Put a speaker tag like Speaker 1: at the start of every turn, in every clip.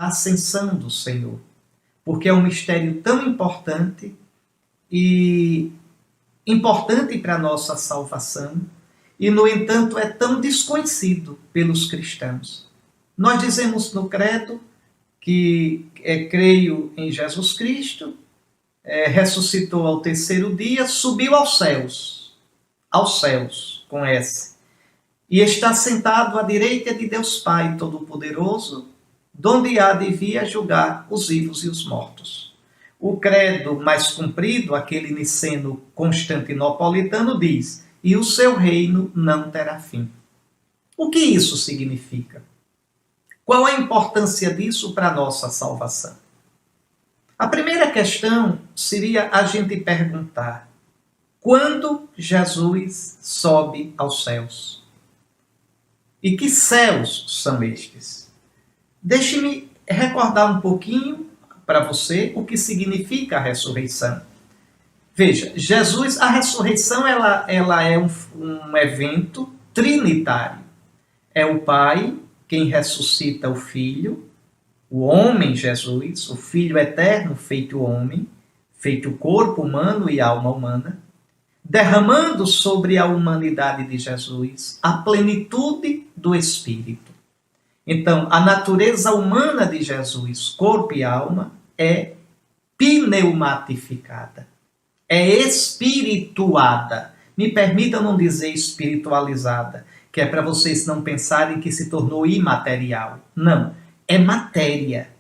Speaker 1: a ascensão do Senhor, porque é um mistério tão importante e importante para a nossa salvação e, no entanto, é tão desconhecido pelos cristãos. Nós dizemos no credo que creio em Jesus Cristo, ressuscitou ao terceiro dia, subiu aos céus, com S, e está sentado à direita de Deus Pai Todo-Poderoso, donde há de vir a julgar os vivos e os mortos. O credo mais comprido, aquele niceno-constantinopolitano, diz: e o seu reino não terá fim. O que isso significa? Qual a importância disso para a nossa salvação? A primeira questão seria a gente perguntar: quando Jesus sobe aos céus? E que céus são estes? Deixe-me recordar um pouquinho para você o que significa a ressurreição. Veja, a ressurreição ela é um evento trinitário. É o Pai quem ressuscita o Filho, o homem Jesus, o Filho eterno feito homem, feito corpo humano e alma humana, derramando sobre a humanidade de Jesus a plenitude do Espírito. Então, a natureza humana de Jesus, corpo e alma, é pneumatificada, é espirituada. Me permita não dizer espiritualizada, que é para vocês não pensarem que se tornou imaterial. Não, é matéria,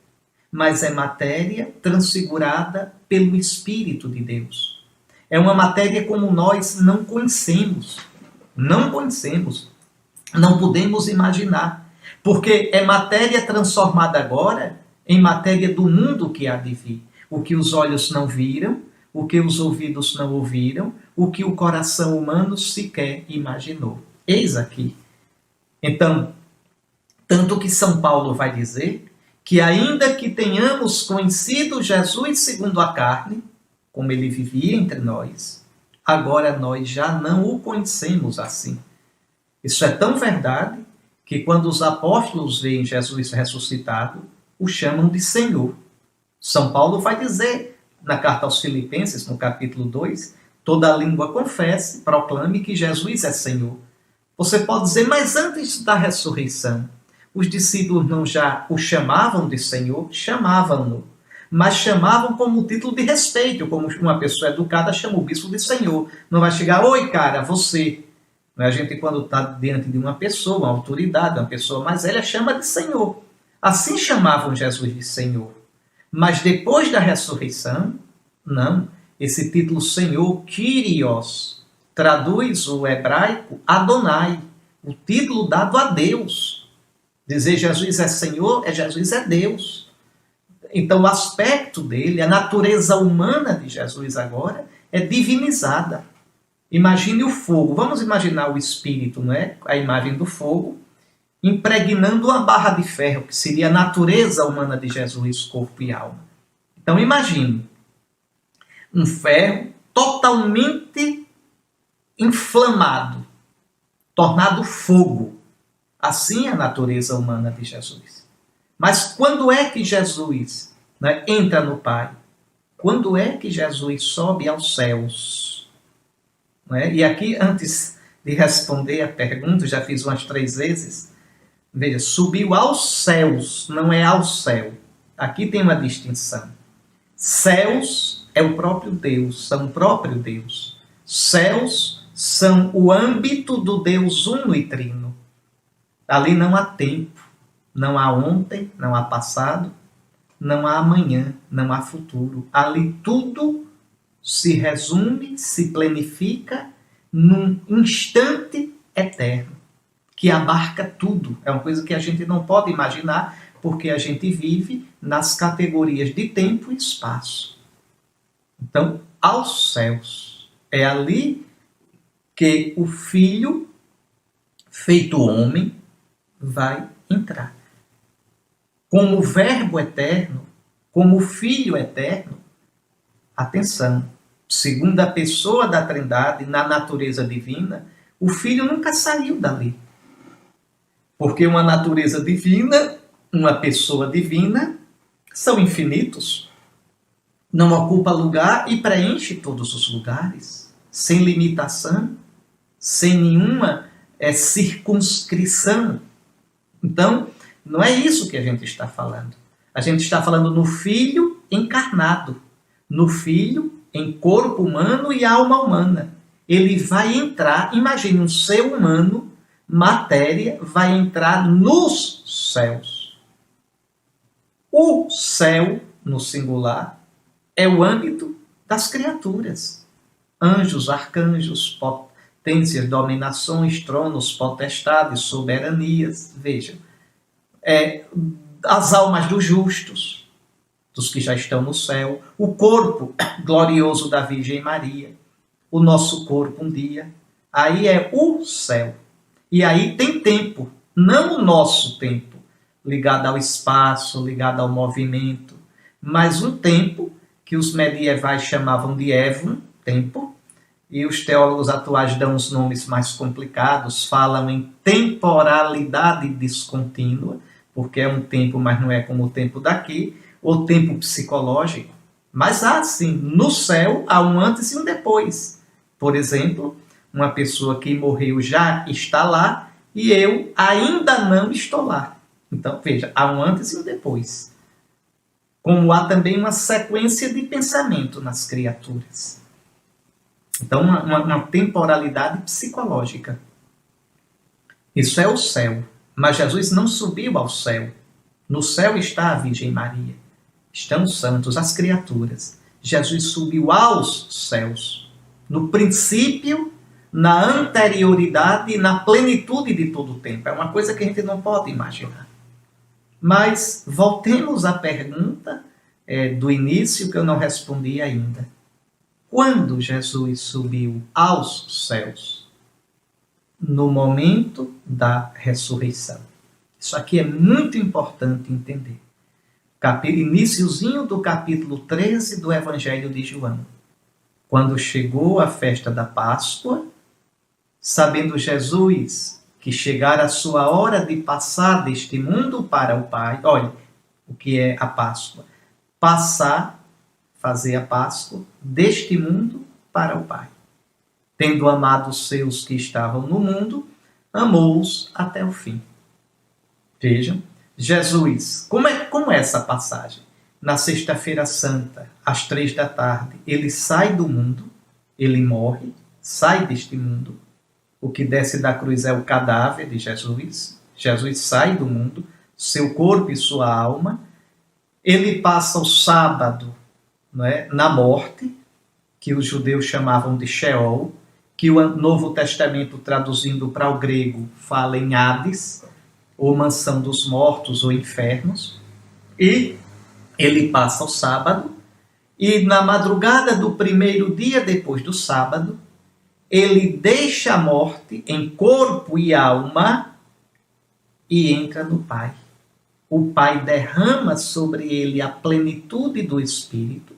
Speaker 1: mas é matéria transfigurada pelo Espírito de Deus. É uma matéria como nós não conhecemos, não podemos imaginar, porque é matéria transformada agora em matéria do mundo que há de vir. O que os olhos não viram, o que os ouvidos não ouviram, o que o coração humano sequer imaginou. Eis aqui. Então, tanto que São Paulo vai dizer que ainda que tenhamos conhecido Jesus segundo a carne, como ele vivia entre nós, agora nós já não o conhecemos assim. Isso é tão verdade que quando os apóstolos veem Jesus ressuscitado, o chamam de Senhor. São Paulo vai dizer na carta aos Filipenses, no capítulo 2, toda língua confesse, proclame que Jesus é Senhor. Você pode dizer, mas antes da ressurreição, os discípulos não já o chamavam de Senhor? Chamavam-no, mas chamavam como título de respeito, como uma pessoa educada chama o bispo de Senhor. Não vai chegar, oi cara, você. A gente, quando está diante de uma pessoa, uma autoridade, uma pessoa mais velha, chama de Senhor. Assim chamavam Jesus de Senhor. Mas depois da ressurreição, não. Esse título Senhor, Kyrios, traduz o hebraico Adonai, o título dado a Deus. Dizer Jesus é Senhor, Jesus é Deus. Então o aspecto dele, a natureza humana de Jesus agora, é divinizada. Imagine o fogo, vamos imaginar o espírito, não é? A imagem do fogo, impregnando uma barra de ferro, que seria a natureza humana de Jesus, corpo e alma. Então imagine um ferro totalmente inflamado, tornado fogo. Assim é a natureza humana de Jesus. Mas quando é que Jesus entra no Pai? Quando é que Jesus sobe aos céus? E aqui, antes de responder a pergunta, já fiz umas 3 vezes, veja, subiu aos céus, não é ao céu. Aqui tem uma distinção. Céus é o próprio Deus, são o próprio Deus. Céus são o âmbito do Deus uno e trino. Ali não há tempo, não há ontem, não há passado, não há amanhã, não há futuro. Ali tudo se resume, se planifica num instante eterno, que abarca tudo. É uma coisa que a gente não pode imaginar, porque a gente vive nas categorias de tempo e espaço. Então, aos céus. É ali que o Filho, feito homem, vai entrar. Como Verbo eterno, como Filho eterno, atenção, segunda pessoa da Trindade, na natureza divina, o Filho nunca saiu dali. Porque uma natureza divina uma pessoa divina, são infinitos, não ocupa lugar e preenche todos os lugares, sem limitação, sem nenhuma circunscrição. Então, não é isso que a gente está falando. A gente está falando no Filho encarnado, no Filho em corpo humano e alma humana. Ele vai entrar, imagine um ser humano, matéria, vai entrar nos céus. O céu, no singular, é o âmbito das criaturas. Anjos, arcanjos, potências, dominações, tronos, potestades, soberanias. Vejam, as almas dos justos, dos que já estão no céu, o corpo glorioso da Virgem Maria, o nosso corpo um dia. Aí é o céu. E aí tem tempo, não o nosso tempo, ligado ao espaço, ligado ao movimento, mas um tempo que os medievais chamavam de Évon, tempo, e os teólogos atuais dão os nomes mais complicados, falam em temporalidade descontínua, porque é um tempo, mas não é como o tempo daqui, ou tempo psicológico. Mas há, sim, no céu há um antes e um depois. Por exemplo, uma pessoa que morreu já está lá e eu ainda não estou lá. Então, veja, há um antes e um depois. Como há também uma sequência de pensamento nas criaturas. Então, uma temporalidade psicológica. Isso é o céu. Mas Jesus não subiu ao céu. No céu está a Virgem Maria. Estão os santos, as criaturas. Jesus subiu aos céus. No princípio, na anterioridade e na plenitude de todo o tempo. É uma coisa que a gente não pode imaginar. Mas voltemos à pergunta do início que eu não respondi ainda. Quando Jesus subiu aos céus? No momento da ressurreição. Isso aqui é muito importante entender. Iniciozinho do capítulo 13 do Evangelho de João. Quando chegou a festa da Páscoa, sabendo Jesus que chegara a sua hora de passar deste mundo para o Pai. Olha o que é a Páscoa. Passar, fazer a Páscoa, deste mundo para o Pai. Tendo amado os seus que estavam no mundo, amou-os até o fim. Vejam, Jesus, como é essa passagem? Na sexta-feira santa, às 3 da tarde, ele sai do mundo, ele morre, sai deste mundo. O que desce da cruz é o cadáver de Jesus. Jesus sai do mundo, seu corpo e sua alma. Ele passa o sábado, não é, na morte, que os judeus chamavam de Sheol, que o Novo Testamento, traduzindo para o grego, fala em Hades, ou mansão dos mortos, ou infernos. E ele passa o sábado, e na madrugada do primeiro dia depois do sábado, ele deixa a morte em corpo e alma e entra no Pai. O Pai derrama sobre ele a plenitude do Espírito.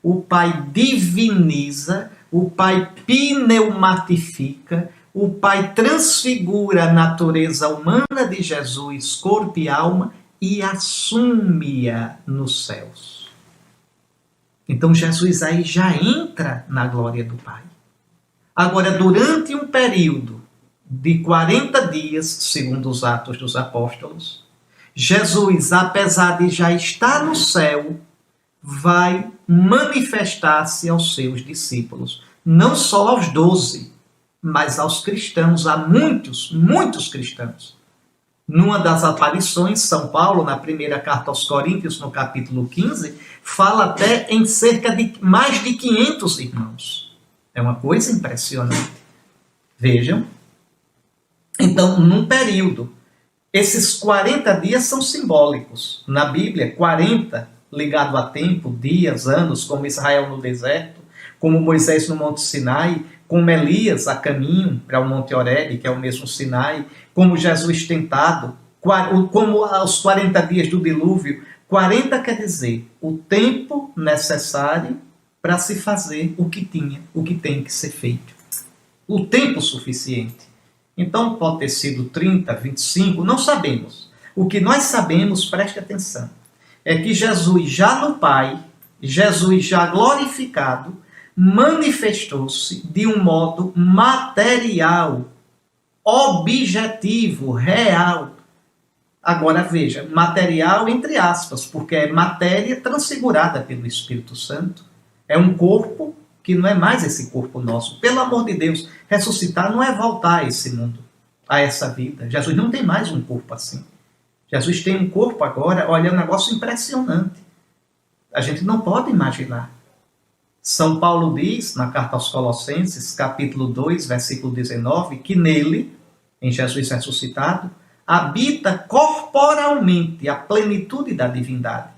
Speaker 1: O Pai diviniza, o Pai pneumatifica, o Pai transfigura a natureza humana de Jesus, corpo e alma, e assume-a nos céus. Então Jesus aí já entra na glória do Pai. Agora, durante um período de 40 dias, segundo os Atos dos Apóstolos, Jesus, apesar de já estar no céu, vai manifestar-se aos seus discípulos. Não só aos 12, mas aos cristãos, a muitos cristãos. Numa das aparições, São Paulo, na primeira carta aos Coríntios, no capítulo 15, fala até em cerca de mais de 500 irmãos. É uma coisa impressionante. Vejam. Então, num período, esses 40 dias são simbólicos. Na Bíblia, 40 ligado a tempo, dias, anos, como Israel no deserto, como Moisés no Monte Sinai, como Elias a caminho para o Monte Horebe, que é o mesmo Sinai, como Jesus tentado, como aos 40 dias do dilúvio. 40 quer dizer o tempo necessário para se fazer o que tem que ser feito. O tempo suficiente. Então pode ter sido 30, 25, não sabemos. O que nós sabemos, preste atenção, é que Jesus já no Pai, Jesus já glorificado, manifestou-se de um modo material, objetivo, real. Agora veja, material entre aspas, porque é matéria transfigurada pelo Espírito Santo. É um corpo que não é mais esse corpo nosso. Pelo amor de Deus, ressuscitar não é voltar a esse mundo, a essa vida. Jesus não tem mais um corpo assim. Jesus tem um corpo agora, olha, é um negócio impressionante. A gente não pode imaginar. São Paulo diz, na carta aos Colossenses, capítulo 2, versículo 19, que nele, em Jesus ressuscitado, habita corporalmente a plenitude da divindade.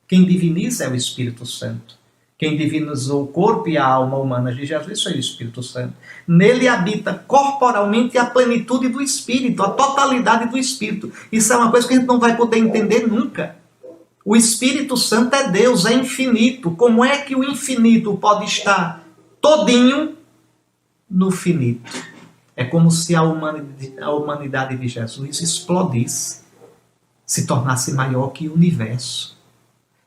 Speaker 1: Quem diviniza é o Espírito Santo. Quem divinizou o corpo e a alma humanas de Jesus foi o Espírito Santo. Nele habita corporalmente a plenitude do Espírito, a totalidade do Espírito. Isso é uma coisa que a gente não vai poder entender nunca. O Espírito Santo é Deus, é infinito. Como é que o infinito pode estar todinho no finito? É como se a humanidade de Jesus explodisse, se tornasse maior que o universo.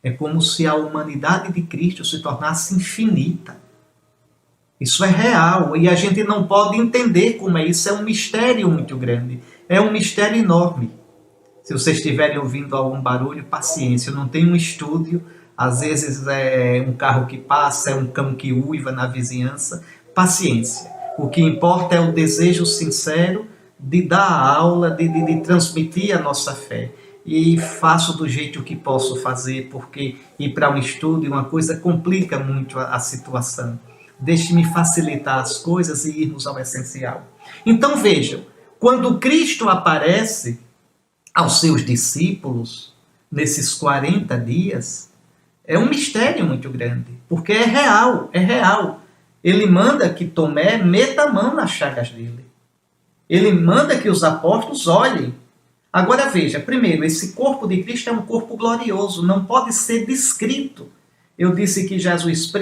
Speaker 1: É como se a humanidade de Cristo se tornasse infinita. Isso é real e a gente não pode entender como é isso. É um mistério muito grande. É um mistério enorme. Se vocês estiverem ouvindo algum barulho, paciência. Eu não tenho um estúdio. Às vezes é um carro que passa, é um cão que uiva na vizinhança. Paciência. O que importa é o desejo sincero de dar a aula, de transmitir a nossa fé. E faço do jeito que posso fazer, porque ir para um estúdio, uma coisa complica muito a situação. Deixe-me facilitar as coisas e irmos ao essencial. Então vejam, quando Cristo aparece aos seus discípulos, nesses 40 dias, é um mistério muito grande, porque é real, é real. Ele manda que Tomé meta a mão nas chagas dele. Ele manda que os apóstolos olhem. Agora veja, primeiro, esse corpo de Cristo é um corpo glorioso, não pode ser descrito. Eu disse que Jesus,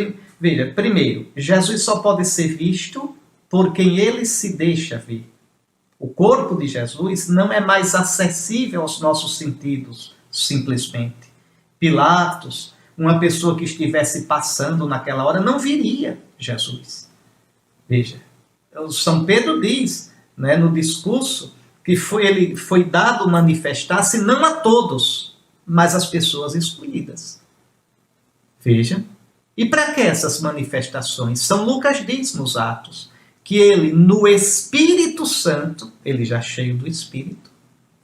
Speaker 1: veja, primeiro, Jesus só pode ser visto por quem ele se deixa ver. O corpo de Jesus não é mais acessível aos nossos sentidos, simplesmente. Pilatos, uma pessoa que estivesse passando naquela hora, não viria Jesus. Veja, São Pedro diz, né, no discurso, que ele foi dado manifestar-se não a todos, mas às pessoas escolhidas. Veja. E para que essas manifestações? São Lucas diz nos Atos que ele, no Espírito Santo, ele já cheio do Espírito,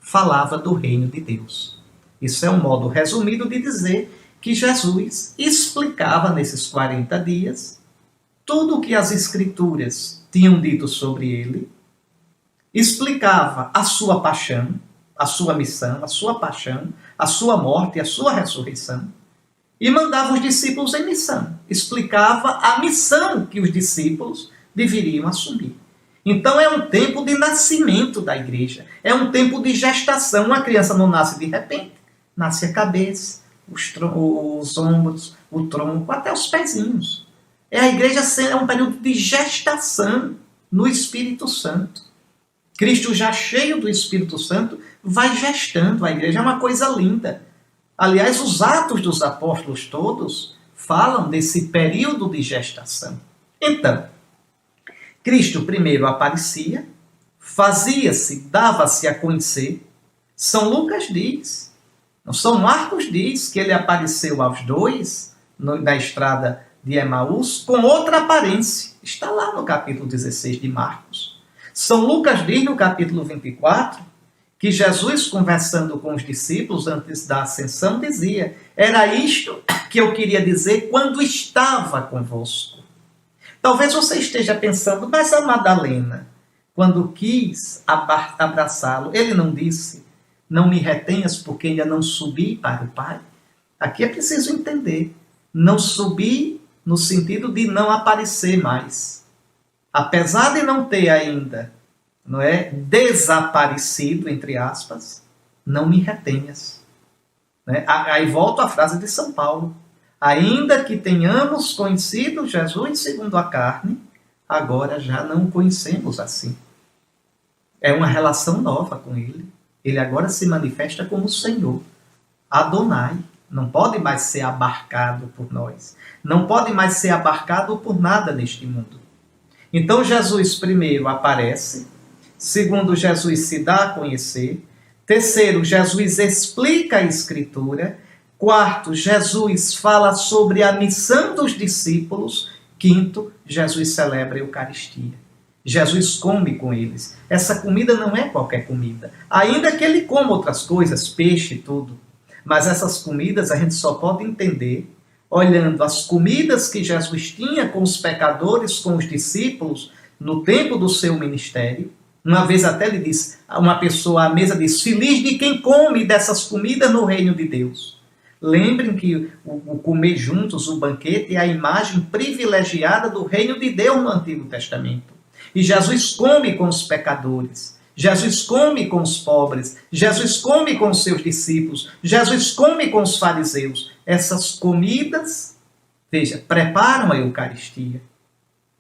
Speaker 1: falava do reino de Deus. Isso é um modo resumido de dizer que Jesus explicava nesses 40 dias tudo o que as Escrituras tinham dito sobre ele, explicava a sua paixão, a sua missão, a sua paixão, a sua morte e a sua ressurreição, e mandava os discípulos em missão. Explicava a missão que os discípulos deveriam assumir. Então é um tempo de nascimento da igreja, é um tempo de gestação. Uma criança não nasce de repente, nasce a cabeça, os ombros, o tronco, até os pezinhos. A igreja é um período de gestação no Espírito Santo. Cristo já cheio do Espírito Santo vai gestando a igreja. É uma coisa linda. Aliás, os Atos dos Apóstolos todos falam desse período de gestação. Então, Cristo primeiro aparecia, fazia-se, dava-se a conhecer. São Lucas diz, São Marcos diz que ele apareceu aos dois na estrada de Emaús com outra aparência. Está lá no capítulo 16 de Marcos. São Lucas diz no capítulo 24 que Jesus, conversando com os discípulos antes da ascensão, dizia: era isto que eu queria dizer quando estava convosco. Talvez você esteja pensando, mas a Madalena, quando quis abraçá-lo, ele não disse: não me retenhas porque ainda não subi para o Pai? Aqui é preciso entender. Não subi no sentido de não aparecer mais. Apesar de não ter ainda, não é, desaparecido, entre aspas, não me retenhas. Né? Aí volta a frase de São Paulo. Ainda que tenhamos conhecido Jesus segundo a carne, agora já não o conhecemos assim. É uma relação nova com ele. Ele agora se manifesta como Senhor, Adonai. Não pode mais ser abarcado por nós. Não pode mais ser abarcado por nada neste mundo. Então Jesus primeiro aparece. Segundo, Jesus se dá a conhecer. Terceiro, Jesus explica a Escritura. Quarto, Jesus fala sobre a missão dos discípulos. Quinto, Jesus celebra a Eucaristia. Jesus come com eles. Essa comida não é qualquer comida. Ainda que ele coma outras coisas, peixe e tudo. Mas essas comidas a gente só pode entender olhando as comidas que Jesus tinha com os pecadores, com os discípulos, no tempo do seu ministério. Uma vez até ele disse, uma pessoa à mesa disse, feliz de quem come dessas comidas no reino de Deus. Lembrem que o comer juntos, o banquete, é a imagem privilegiada do reino de Deus no Antigo Testamento. E Jesus come com os pecadores, Jesus come com os pobres, Jesus come com os seus discípulos, Jesus come com os fariseus. Essas comidas, veja, preparam a Eucaristia,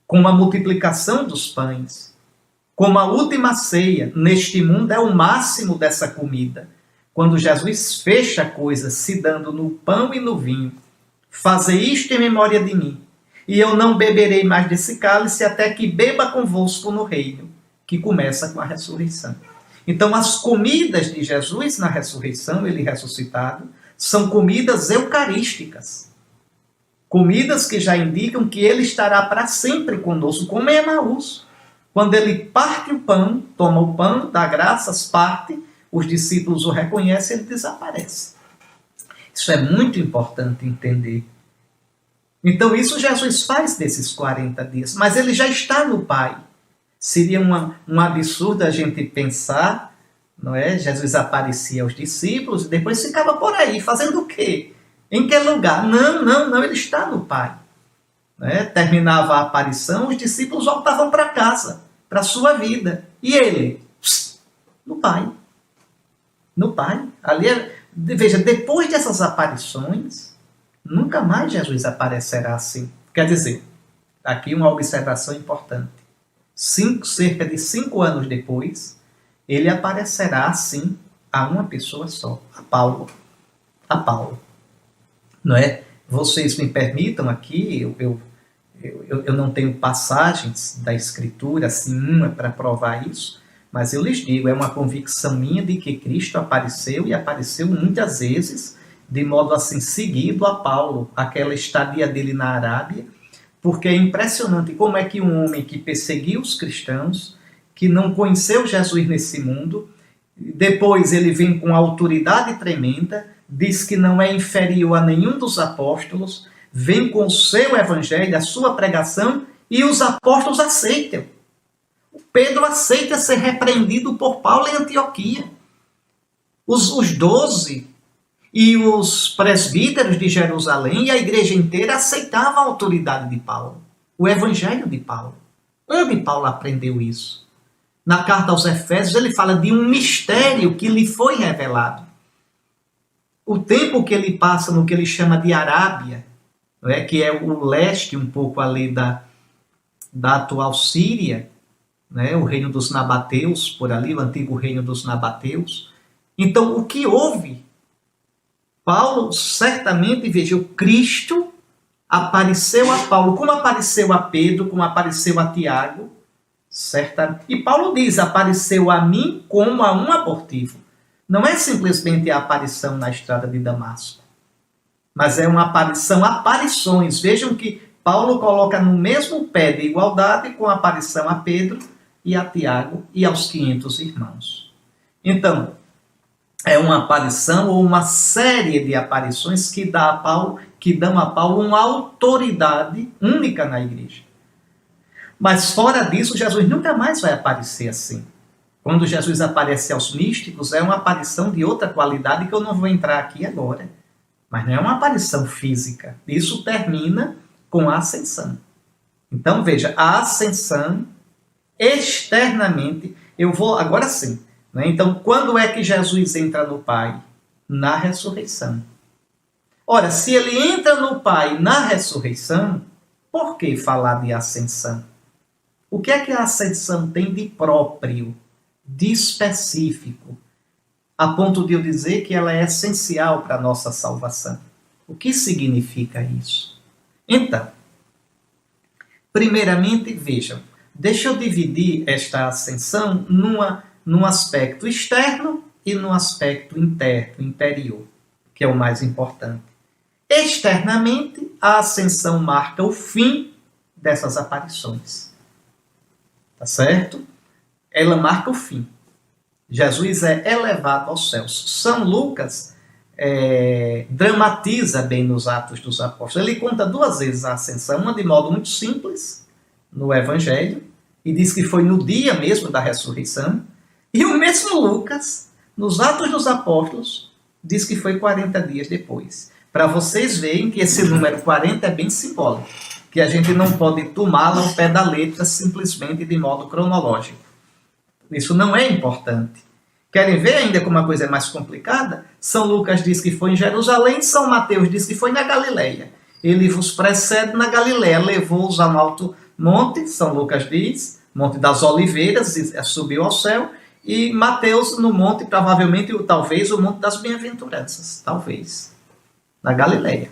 Speaker 1: com a multiplicação dos pães, como a última ceia. Neste mundo é o máximo dessa comida. Quando Jesus fecha a coisa, se dando no pão e no vinho, fazer isto em memória de mim, e eu não beberei mais desse cálice até que beba convosco no reino, que começa com a ressurreição. Então, as comidas de Jesus na ressurreição, ele ressuscitado, são comidas eucarísticas. Comidas que já indicam que ele estará para sempre conosco, como em Emaús. Quando ele parte o pão, toma o pão, dá graças, parte, os discípulos o reconhecem, ele desaparece. Isso é muito importante entender. Então, isso Jesus faz nesses 40 dias, mas ele já está no Pai. Seria um absurdo a gente pensar, não é? Jesus aparecia aos discípulos e depois ficava por aí, fazendo o quê? Em que lugar? Não, ele está no Pai. Né? Terminava a aparição, os discípulos voltavam para casa, para a sua vida. E ele? No Pai. No Pai. Ali, veja, depois dessas aparições, nunca mais Jesus aparecerá assim. Quer dizer, aqui uma observação importante. Cerca de 5 anos depois, ele aparecerá assim a uma pessoa só, a Paulo. A Paulo. Não é? Vocês me permitam aqui, eu não tenho passagens da Escritura, assim, uma para provar isso, mas eu lhes digo, é uma convicção minha de que Cristo apareceu, e apareceu muitas vezes, de modo assim seguido a Paulo, aquela estadia dele na Arábia, porque é impressionante como é que um homem que perseguiu os cristãos, que não conheceu Jesus nesse mundo, depois ele vem com autoridade tremenda, diz que não é inferior a nenhum dos apóstolos, vem com o seu evangelho, a sua pregação, e os apóstolos aceitam. Pedro aceita ser repreendido por Paulo em Antioquia. Os 12 e os presbíteros de Jerusalém e a igreja inteira aceitavam a autoridade de Paulo, o evangelho de Paulo. Onde Paulo aprendeu isso? Na carta aos Efésios ele fala de um mistério que lhe foi revelado. O tempo que ele passa no que ele chama de Arábia, não é? Que é o leste um pouco ali da atual Síria, né? O reino dos nabateus, por ali, o antigo reino dos nabateus. Então, o que houve? Paulo, certamente, veja, o Cristo apareceu a Paulo, como apareceu a Pedro, como apareceu a Tiago, certamente. E Paulo diz, apareceu a mim como a um abortivo. Não é simplesmente a aparição na estrada de Damasco, mas é uma aparição, aparições. Vejam que Paulo coloca no mesmo pé de igualdade com a aparição a Pedro e a Tiago e aos 500 irmãos. Então, é uma aparição ou uma série de aparições que dão a Paulo uma autoridade única na igreja. Mas fora disso, Jesus nunca mais vai aparecer assim. Quando Jesus aparece aos místicos, é uma aparição de outra qualidade que eu não vou entrar aqui agora. Mas não é uma aparição física. Isso termina com a ascensão. Então, veja, a ascensão, externamente, eu vou, agora sim. Né? Então, quando é que Jesus entra no Pai? Na ressurreição. Ora, se ele entra no Pai na ressurreição, por que falar de ascensão? O que é que a ascensão tem de próprio, de específico? a ponto de eu dizer que ela é essencial para a nossa salvação. O que significa isso? Então, primeiramente, vejam, deixa eu dividir esta ascensão num aspecto externo e num aspecto interno, interior, que é o mais importante. Externamente, a ascensão marca o fim dessas aparições. Tá certo? Ela marca o fim. Jesus é elevado aos céus. São Lucas dramatiza bem nos Atos dos Apóstolos. Ele conta 2 vezes a ascensão, uma de modo muito simples, no Evangelho, e diz que foi no dia mesmo da ressurreição, e o mesmo Lucas, nos Atos dos Apóstolos, diz que foi 40 dias depois. Para vocês verem que esse número 40 é bem simbólico, que a gente não pode tomá-lo ao pé da letra simplesmente de modo cronológico. Isso não é importante. Querem ver ainda como a coisa é mais complicada? São Lucas diz que foi em Jerusalém, São Mateus diz que foi na Galileia. Ele vos precede na Galileia, levou-os a um alto monte, São Lucas diz, Monte das Oliveiras, subiu ao céu, e Mateus no monte, provavelmente, talvez, o Monte das Bem-aventuranças, talvez, na Galileia.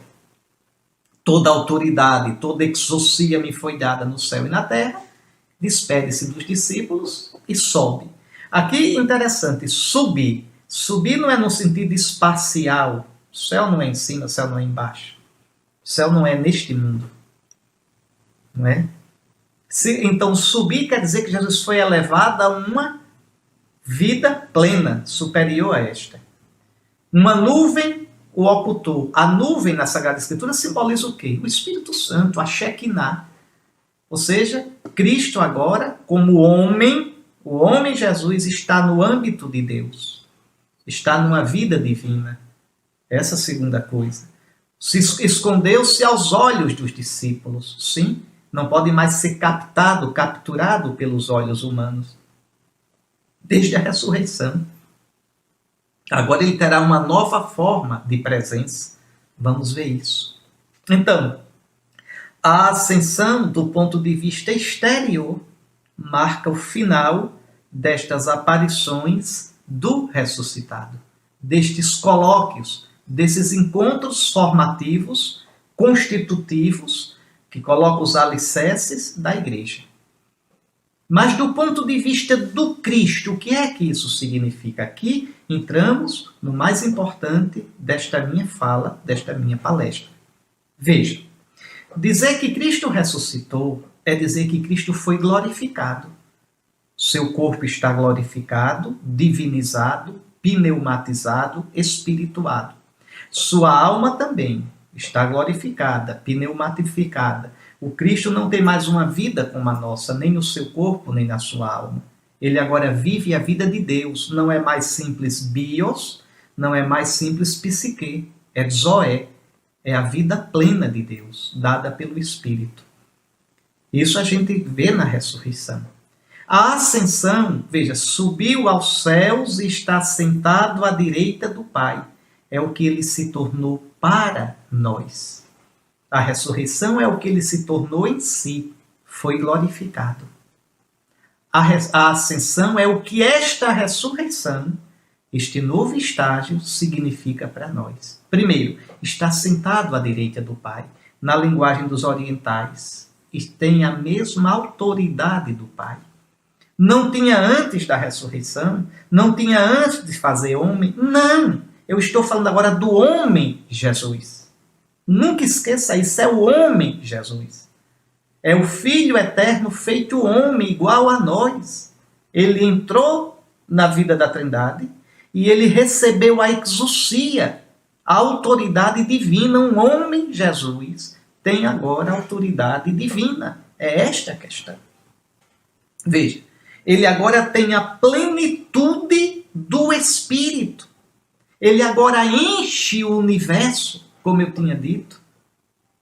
Speaker 1: Toda autoridade, toda exousia me foi dada no céu e na terra, despede-se dos discípulos e sobe. Aqui, interessante, subir. Subir não é no sentido espacial. O céu não é em cima, o céu não é embaixo. O céu não é neste mundo. Não é? Então, subir quer dizer que Jesus foi elevado a uma vida plena, superior a esta. Uma nuvem o ocultou. A nuvem na Sagrada Escritura simboliza o quê? O Espírito Santo, a Shekinah. Ou seja, Cristo agora, como homem, o homem Jesus está no âmbito de Deus. Está numa vida divina. Essa é a segunda coisa. Escondeu-se aos olhos dos discípulos. Sim, não pode mais ser capturado pelos olhos humanos. Desde a ressurreição. Agora ele terá uma nova forma de presença. Vamos ver isso. Então, a ascensão, do ponto de vista exterior, marca o final destas aparições do ressuscitado, destes colóquios, desses encontros formativos, constitutivos, que colocam os alicerces da igreja. Mas do ponto de vista do Cristo, o que é que isso significa? Aqui entramos no mais importante desta minha fala, desta minha palestra. Veja, dizer que Cristo ressuscitou é dizer que Cristo foi glorificado. Seu corpo está glorificado, divinizado, pneumatizado, espirituado. Sua alma também está glorificada, pneumatificada. O Cristo não tem mais uma vida como a nossa, nem no seu corpo, nem na sua alma. Ele agora vive a vida de Deus. Não é mais simples bios, não é mais simples psique, é zoé. É a vida plena de Deus, dada pelo Espírito. Isso a gente vê na ressurreição. A ascensão, veja, subiu aos céus e está sentado à direita do Pai. É o que ele se tornou para nós. A ressurreição é o que ele se tornou em si, foi glorificado. A ascensão é o que esta ressurreição, este novo estágio, significa para nós. Primeiro, está sentado à direita do Pai, na linguagem dos orientais, e tem a mesma autoridade do Pai. Não tinha antes da ressurreição, não tinha antes de fazer homem, não. Eu estou falando agora do homem Jesus. Nunca esqueça isso, é o homem Jesus. É o Filho eterno feito homem, igual a nós. Ele entrou na vida da Trindade e ele recebeu a exousia, a autoridade divina. Um homem Jesus tem agora autoridade divina. É esta a questão. Veja, ele agora tem a plenitude do Espírito. Ele agora enche o universo, como eu tinha dito.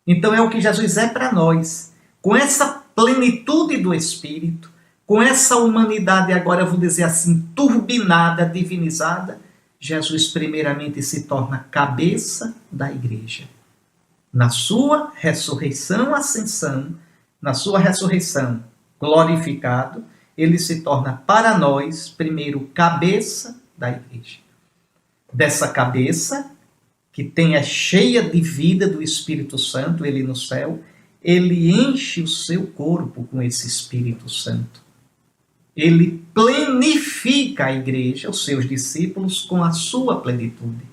Speaker 1: Então é o que Jesus é para nós. Com essa plenitude do Espírito, com essa humanidade agora, eu vou dizer assim, turbinada, divinizada, Jesus primeiramente se torna cabeça da igreja. Na sua ressurreição, ascensão, na sua ressurreição glorificado, ele se torna para nós, primeiro, cabeça da igreja. dessa cabeça, que é cheia de vida do Espírito Santo, ele no céu, ele enche o seu corpo com esse Espírito Santo. Ele plenifica a igreja, os seus discípulos, com a sua plenitude.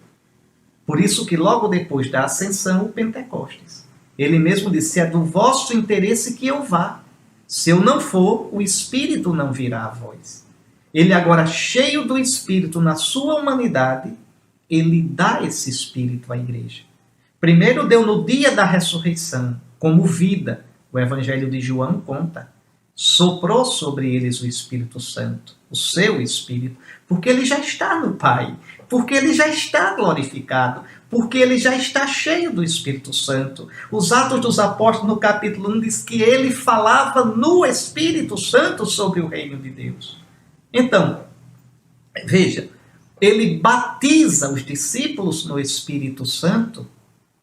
Speaker 1: Por isso que logo depois da ascensão, o Pentecostes. Ele mesmo disse, é do vosso interesse que eu vá. Se eu não for, o Espírito não virá a vós. Ele agora, cheio do Espírito na sua humanidade, ele dá esse Espírito à igreja. Primeiro deu no dia da ressurreição, como vida. O Evangelho de João conta. Soprou sobre eles o Espírito Santo, o seu Espírito, porque ele já está no Pai, porque ele já está glorificado, porque ele já está cheio do Espírito Santo. Os Atos dos Apóstolos, no capítulo 1, diz que ele falava no Espírito Santo sobre o reino de Deus. Então, veja, ele batiza os discípulos no Espírito Santo,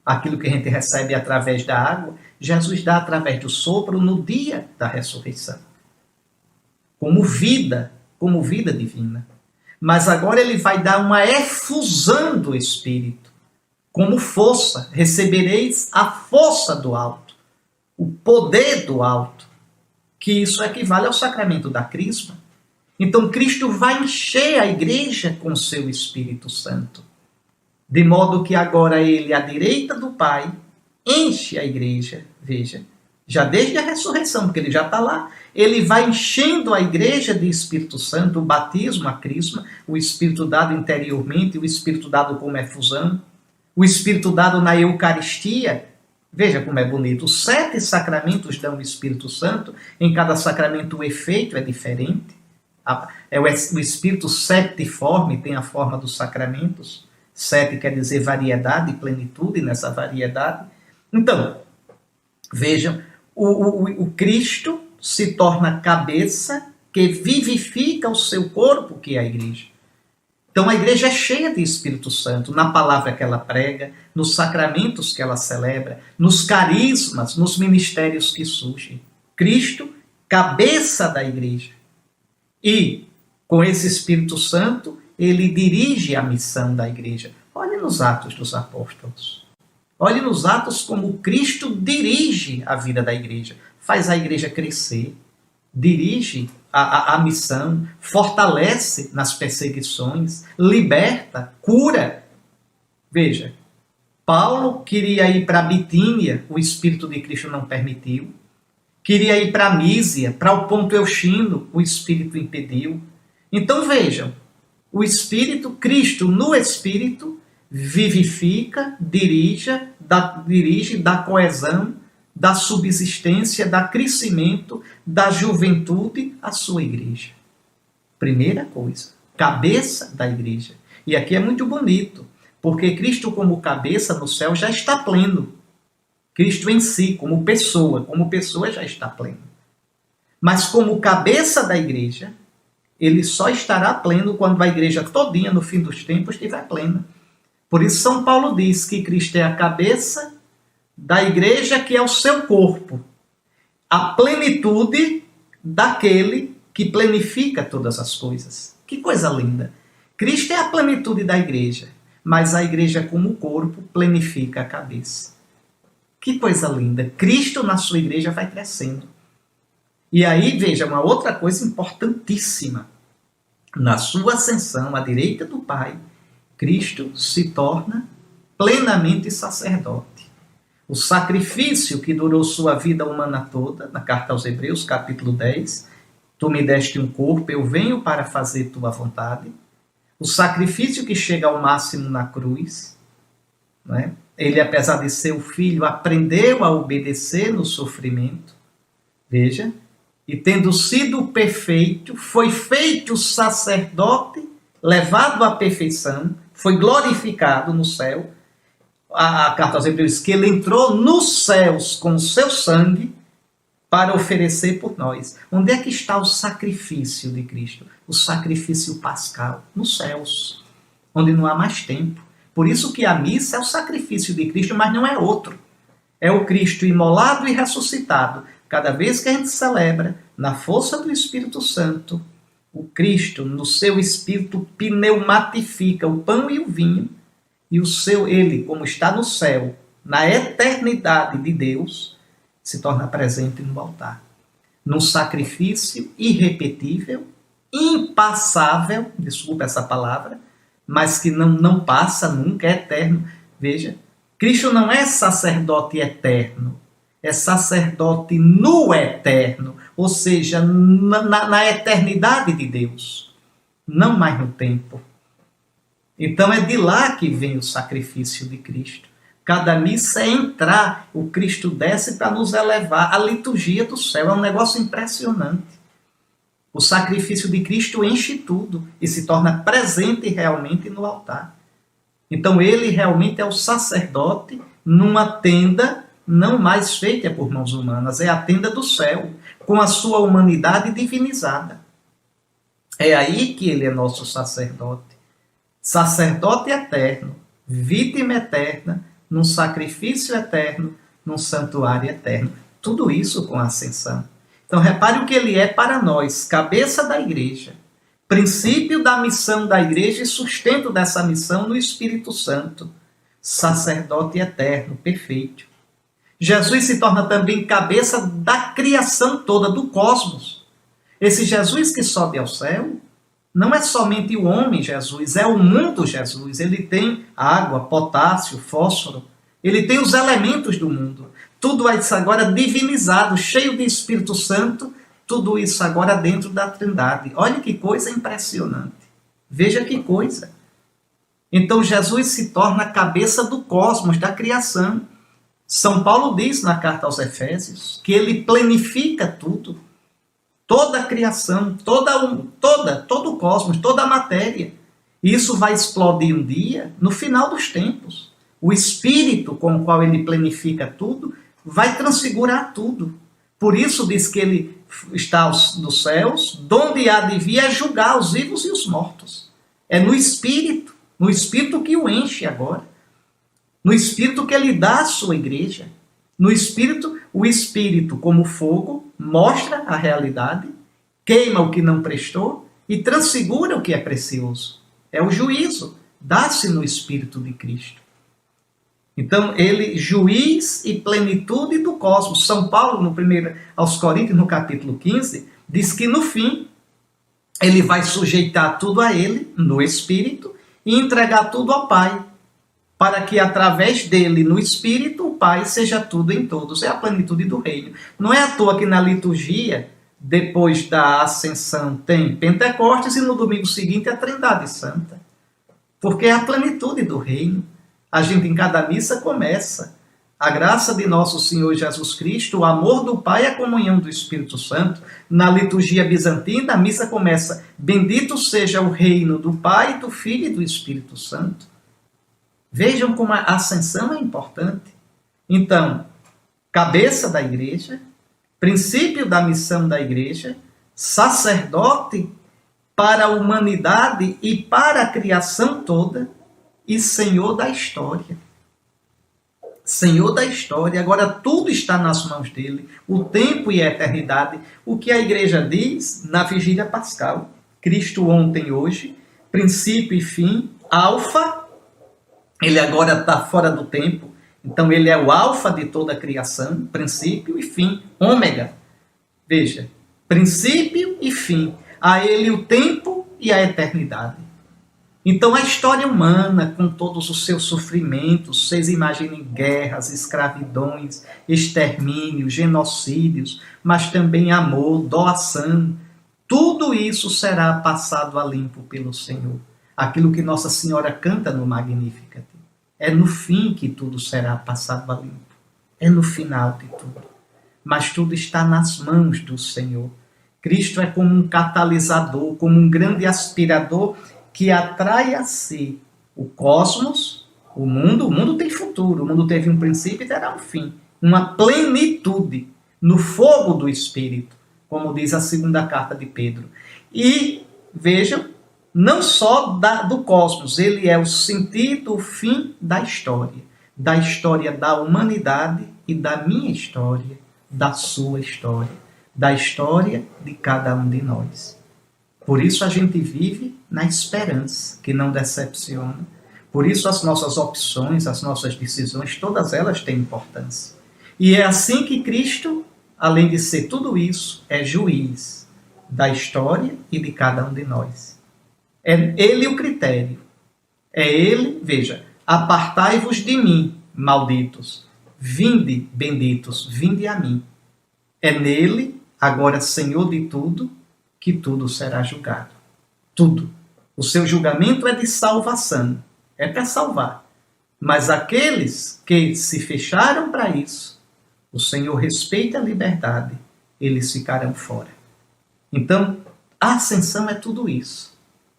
Speaker 1: aquilo que a gente recebe através da água, Jesus dá através do sopro no dia da ressurreição. Como vida divina. Mas agora ele vai dar uma efusão do Espírito. Como força, recebereis a força do alto. O poder do alto. Que isso equivale ao sacramento da crisma. Então Cristo vai encher a igreja com o seu Espírito Santo. De modo que agora ele, à direita do Pai, enche a igreja, veja, já desde a ressurreição, porque ele já está lá. Ele vai enchendo a igreja de Espírito Santo, o batismo, a crisma, o Espírito dado interiormente, o Espírito dado como efusão, o Espírito dado na Eucaristia. Veja como é bonito. Os 7 sacramentos dão o Espírito Santo, em cada sacramento o efeito é diferente. O Espírito septiforme tem a forma dos sacramentos. 7 quer dizer variedade e plenitude nessa variedade. Então, vejam, o Cristo se torna cabeça que vivifica o seu corpo, que é a igreja. Então a igreja é cheia de Espírito Santo, na palavra que ela prega, nos sacramentos que ela celebra, nos carismas, nos ministérios que surgem. Cristo, cabeça da igreja. E, com esse Espírito Santo, ele dirige a missão da igreja. Olhe nos Atos dos Apóstolos. Olhe nos Atos como Cristo dirige a vida da igreja. Faz a igreja crescer, dirige a missão, fortalece nas perseguições, liberta, cura. Veja, Paulo queria ir para Bitínia, o Espírito de Cristo não permitiu. Queria ir para Mísia, para o Ponto Euxino, o Espírito impediu. Então vejam, o Espírito, Cristo no Espírito, vivifica, dirige, dá coesão, dá subsistência, dá crescimento, dá juventude à sua igreja. Primeira coisa, cabeça da igreja. E aqui é muito bonito, porque Cristo como cabeça no céu já está pleno. Cristo em si, como pessoa já está pleno. Mas como cabeça da igreja, ele só estará pleno quando a igreja todinha, no fim dos tempos, estiver plena. Por isso São Paulo diz que Cristo é a cabeça da igreja, que é o seu corpo. A plenitude daquele que plenifica todas as coisas. Que coisa linda! Cristo é a plenitude da igreja, mas a igreja como corpo plenifica a cabeça. Que coisa linda! Cristo na sua igreja vai crescendo. E aí, veja, uma outra coisa importantíssima. Na sua ascensão à direita do Pai, Cristo se torna plenamente sacerdote. O sacrifício que durou sua vida humana toda, na carta aos Hebreus, capítulo 10, tu me deste um corpo, eu venho para fazer tua vontade. O sacrifício que chega ao máximo na cruz, né? Ele, apesar de ser o filho, aprendeu a obedecer no sofrimento. Veja, e tendo sido perfeito, foi feito sacerdote, levado à perfeição, foi glorificado no céu. A carta aos Hebreus diz que ele entrou nos céus com o seu sangue para oferecer por nós. Onde é que está o sacrifício de Cristo? O sacrifício pascal, nos céus, onde não há mais tempo. Por isso que a missa é o sacrifício de Cristo, mas não é outro. É o Cristo imolado e ressuscitado. Cada vez que a gente celebra, na força do Espírito Santo, O Cristo, no seu espírito, pneumatifica o pão e o vinho, e ele, como está no céu, na eternidade de Deus, se torna presente no altar. Num sacrifício irrepetível, impassável, desculpa essa palavra, mas que não passa nunca, é eterno. Veja, Cristo não é sacerdote eterno, é sacerdote no eterno, ou seja, na eternidade de Deus, não mais no tempo. Então é de lá que vem o sacrifício de Cristo. Cada missa é entrar, o Cristo desce para nos elevar à liturgia do céu, é um negócio impressionante. O sacrifício de Cristo enche tudo e se torna presente realmente no altar. Então ele realmente é o sacerdote numa tenda não mais feita por mãos humanas, é a tenda do céu, com a sua humanidade divinizada. É aí que ele é nosso sacerdote. Sacerdote eterno, vítima eterna, num sacrifício eterno, num santuário eterno. Tudo isso com a ascensão. Então repare o que ele é para nós, cabeça da igreja, princípio da missão da igreja e sustento dessa missão no Espírito Santo, sacerdote eterno, perfeito. Jesus se torna também cabeça da criação toda, do cosmos. Esse Jesus que sobe ao céu não é somente o homem Jesus, é o mundo Jesus. Ele tem água, potássio, fósforo, ele tem os elementos do mundo. Tudo isso agora divinizado, cheio de Espírito Santo, tudo isso agora dentro da Trindade. Olha que coisa impressionante. Veja que coisa. Então Jesus se torna a cabeça do cosmos, da criação. São Paulo diz na carta aos Efésios que ele planifica tudo. Toda a criação, todo o cosmos, toda a matéria. Isso vai explodir um dia, no final dos tempos. O Espírito com o qual ele planifica tudo vai transfigurar tudo. Por isso diz que ele está nos céus, donde há de vir a julgar os vivos e os mortos. É no Espírito que o enche agora. No Espírito que ele dá à sua igreja. No Espírito, o Espírito, como fogo, mostra a realidade, queima o que não prestou e transfigura o que é precioso. É o juízo, dá-se no Espírito de Cristo. Então, ele, juiz e plenitude do cosmos. São Paulo, no primeiro aos Coríntios, no capítulo 15, diz que no fim, ele vai sujeitar tudo a ele, no Espírito, e entregar tudo ao Pai, para que através dele, no Espírito, o Pai seja tudo em todos. É a plenitude do reino. Não é à toa que na liturgia, depois da ascensão, tem Pentecostes e no domingo seguinte a Trindade Santa. Porque é a plenitude do reino. A gente em cada missa começa. A graça de nosso Senhor Jesus Cristo, o amor do Pai e a comunhão do Espírito Santo. Na liturgia bizantina, a missa começa: bendito seja o reino do Pai, do Filho e do Espírito Santo. Vejam como a ascensão é importante. Então, cabeça da igreja, princípio da missão da igreja, sacerdote para a humanidade e para a criação toda, e Senhor da história. Senhor da história, agora tudo está nas mãos dele, o tempo e a eternidade. O que a igreja diz na vigília pascal: Cristo ontem e hoje, princípio e fim, alfa. Ele agora está fora do tempo, então ele é o alfa de toda a criação, princípio e fim, ômega. Veja, princípio e fim. A ele o tempo e a eternidade. Então a história humana, com todos os seus sofrimentos, vocês imaginem guerras, escravidões, extermínios, genocídios, mas também amor, doação, tudo isso será passado a limpo pelo Senhor. Aquilo que Nossa Senhora canta no Magnificat. É no fim que tudo será passado a limpo. É no final de tudo. Mas tudo está nas mãos do Senhor. Cristo é como um catalisador, como um grande aspirador que atrai a si o cosmos, o mundo. O mundo tem futuro, o mundo teve um princípio e terá um fim. Uma plenitude no fogo do Espírito, como diz a segunda carta de Pedro. E, vejam, não só do cosmos, ele é o sentido, o fim da história da humanidade e da minha história, da sua história, da história de cada um de nós. Por isso a gente vive na esperança, que não decepciona. Por isso as nossas opções, as nossas decisões, todas elas têm importância. E é assim que Cristo, além de ser tudo isso, é juiz da história e de cada um de nós. É Ele o critério. É Ele, veja, apartai-vos de mim, malditos. Vinde, benditos, vinde a mim. É nele, agora Senhor de tudo, que tudo será julgado. Tudo. O seu julgamento é de salvação. É para salvar. Mas aqueles que se fecharam para isso, o Senhor respeita a liberdade, eles ficarão fora. Então, a ascensão é tudo isso.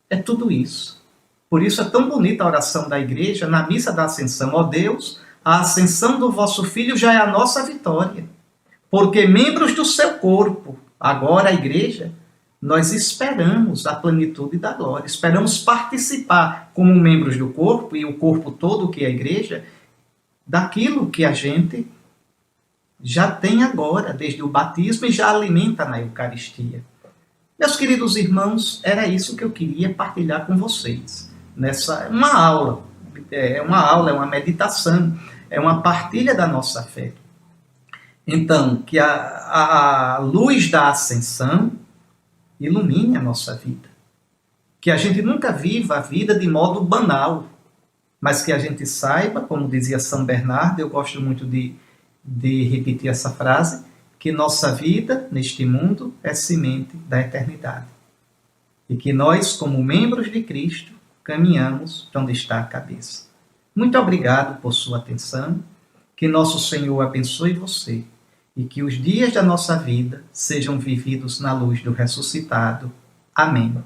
Speaker 1: É tudo isso. Por isso é tão bonita a oração da igreja na missa da ascensão. Ó Deus, a ascensão do vosso Filho já é a nossa vitória. Porque membros do seu corpo, agora a igreja, nós esperamos a plenitude da glória. Esperamos participar como membros do corpo, e o corpo todo que é a igreja, daquilo que a gente já tem agora, desde o batismo, e já alimenta na Eucaristia. Meus queridos irmãos, era isso que eu queria partilhar com vocês. É uma meditação, é uma partilha da nossa fé. Então, que a luz da ascensão ilumine a nossa vida. Que a gente nunca viva a vida de modo banal, mas que a gente saiba, como dizia São Bernardo, eu gosto muito de repetir essa frase, que nossa vida neste mundo é semente da eternidade. E que nós, como membros de Cristo, caminhamos para onde está a cabeça. Muito obrigado por sua atenção. Que nosso Senhor abençoe você e que os dias da nossa vida sejam vividos na luz do ressuscitado. Amém.